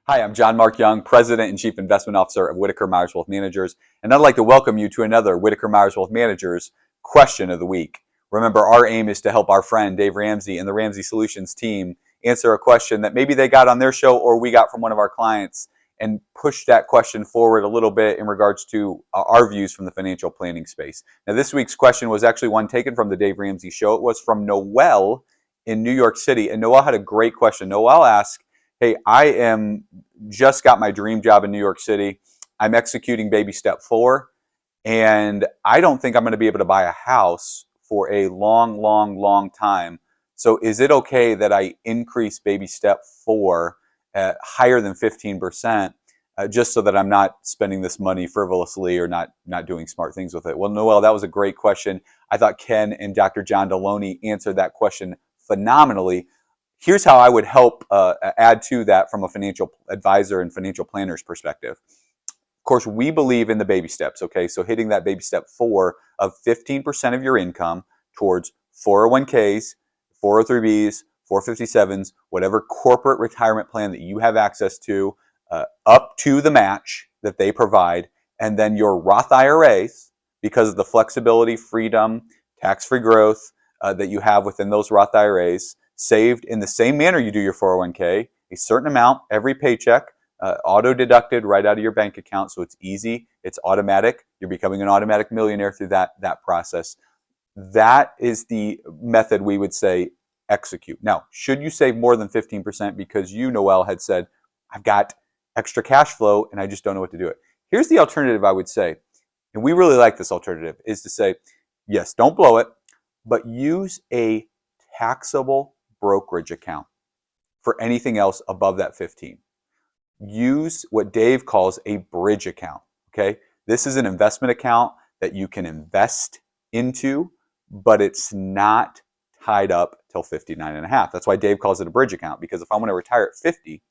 Hi, I'm John Mark Young, President and Chief Investment Officer of Whitaker-Myers Wealth Managers, and I'd like to welcome you to another Whitaker-Myers Wealth Managers Question of the Week. Remember, our aim is to help our friend Dave Ramsey and the Ramsey Solutions team answer a question that maybe they got on their show or we got from one of our clients and push that question forward a little bit in regards to our views from the financial planning space. Now, this week's question was actually one taken from the Dave Ramsey show. It was from Noelle in New York City, and Noelle had a great question. Noelle asked, hey, I just got my dream job in New York City. I'm executing baby step 4, and I don't think I'm going to be able to buy a house for a long time. So is it okay that I increase baby step 4 higher than 15%, just so that I'm not spending this money frivolously or not doing smart things with it? Well, Noelle, that was a great question. I thought Ken and Dr. John Deloney answered that question phenomenally. Here's how I would help add to that from a financial advisor and financial planner's perspective. Of course, we believe in the baby steps, okay? So hitting that baby step 4 of 15% of your income towards 401ks, 403bs, 457s, whatever corporate retirement plan that you have access to, up to the match that they provide, and then your Roth IRAs, because of the flexibility, freedom, tax-free growth that you have within those Roth IRAs, saved in the same manner you do your 401k, a certain amount every paycheck, auto-deducted right out of your bank account, so it's easy, it's automatic. You're becoming an automatic millionaire through that process. That is the method we would say execute. Now, should you save more than 15% because you, Noelle, had said, I've got extra cash flow and I just don't know what to do it? Here's the alternative I would say, and we really like this alternative, is to say, yes, don't blow it, but use a taxable brokerage account for anything else above that 15. Use what Dave calls a bridge account, okay? This is an investment account that you can invest into, but it's not tied up till 59 and a half. That's why Dave calls it a bridge account, because if I want to retire at 50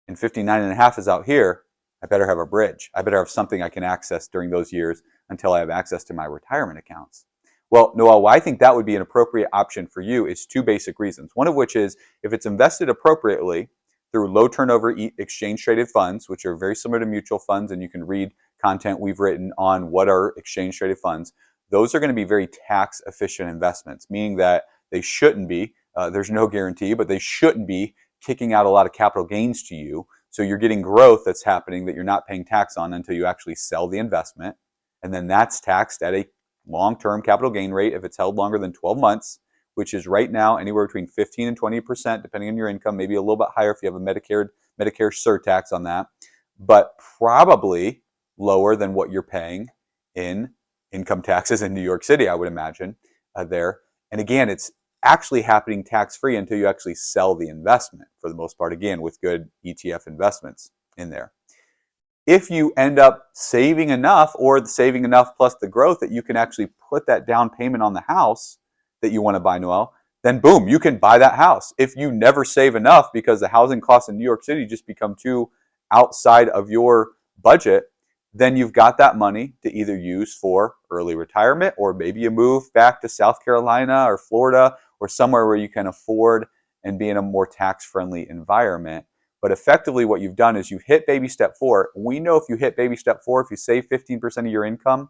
and 59 and a half is out here, I better have a bridge. I better have something I can access during those years until I have access to my retirement accounts. Well, Noelle, why I think that would be an appropriate option for you is 2 basic reasons. One of which is if it's invested appropriately through low turnover exchange traded funds, which are very similar to mutual funds, and you can read content we've written on what are exchange traded funds. Those are going to be very tax efficient investments, meaning that they shouldn't be, there's no guarantee, but they shouldn't be kicking out a lot of capital gains to you. So you're getting growth that's happening that you're not paying tax on until you actually sell the investment. And then that's taxed at a long-term capital gain rate if it's held longer than 12 months, which is right now anywhere between 15 and 20%, depending on your income, maybe a little bit higher if you have a Medicare surtax on that, but probably lower than what you're paying in income taxes in New York City, I would imagine, there. And again, it's actually happening tax-free until you actually sell the investment, for the most part, again, with good ETF investments in there. If you end up saving enough, or saving enough plus the growth that you can actually put that down payment on the house that you want to buy, Noelle, then boom, you can buy that house. If you never save enough because the housing costs in New York City just become too outside of your budget, then you've got that money to either use for early retirement, or maybe you move back to South Carolina or Florida or somewhere where you can afford and be in a more tax-friendly environment. But effectively what you've done is you've hit baby step 4. We know if you hit baby step 4, if you save 15% of your income,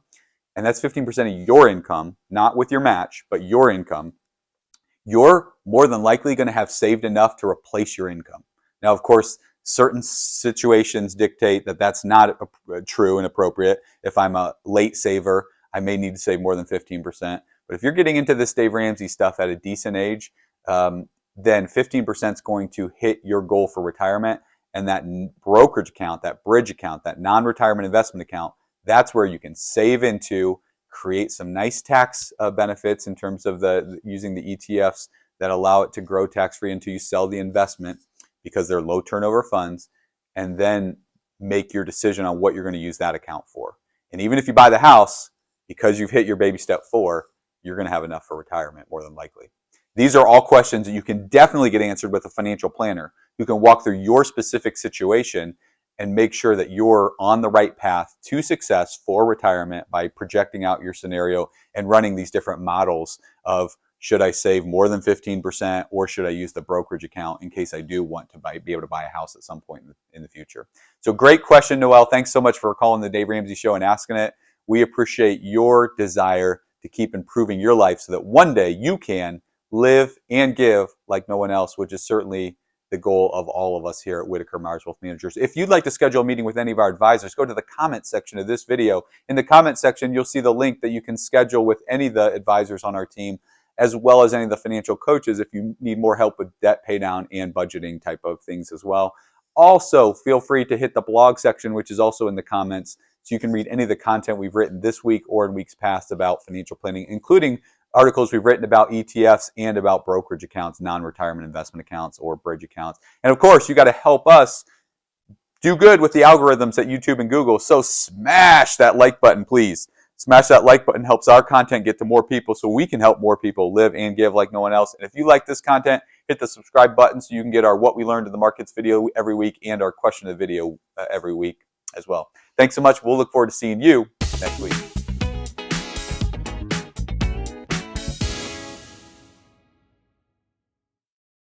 and that's 15% of your income, not with your match, but your income, you're more than likely going to have saved enough to replace your income. Now, of course, certain situations dictate that that's not true and appropriate. If I'm a late saver, I may need to save more than 15%. But if you're getting into this Dave Ramsey stuff at a decent age, then 15% is going to hit your goal for retirement. And that brokerage account, that bridge account, that non-retirement investment account, that's where you can save into, create some nice tax benefits in terms of using the ETFs that allow it to grow tax-free until you sell the investment, because they're low turnover funds, and then make your decision on what you're going to use that account for. And even if you buy the house, because you've hit your baby step 4, you're going to have enough for retirement more than likely. These are all questions that you can definitely get answered with a financial planner who can walk through your specific situation and make sure that you're on the right path to success for retirement by projecting out your scenario and running these different models of should I save more than 15%, or should I use the brokerage account in case I do want to be able to buy a house at some point in the future? So great question, Noelle. Thanks so much for calling the Dave Ramsey Show and asking it. We appreciate your desire to keep improving your life so that one day you can live and give like no one else, which is certainly the goal of all of us here at Whitaker-Myers Wealth Managers. If you'd like to schedule a meeting with any of our advisors, go to the comment section of this video. In the comment section, you'll see the link that you can schedule with any of the advisors on our team, as well as any of the financial coaches if you need more help with debt pay down and budgeting type of things as well. Also, feel free to hit the blog section, which is also in the comments, so you can read any of the content we've written this week or in weeks past about financial planning, including articles we've written about ETFs and about brokerage accounts, non-retirement investment accounts, or bridge accounts. And of course, you got to help us do good with the algorithms at YouTube and Google. So smash that like button, please. Smash that like button, helps our content get to more people so we can help more people live and give like no one else. And if you like this content, hit the subscribe button so you can get our What We Learned in the Markets video every week and our question of the video every week as well. Thanks so much. We'll look forward to seeing you next week.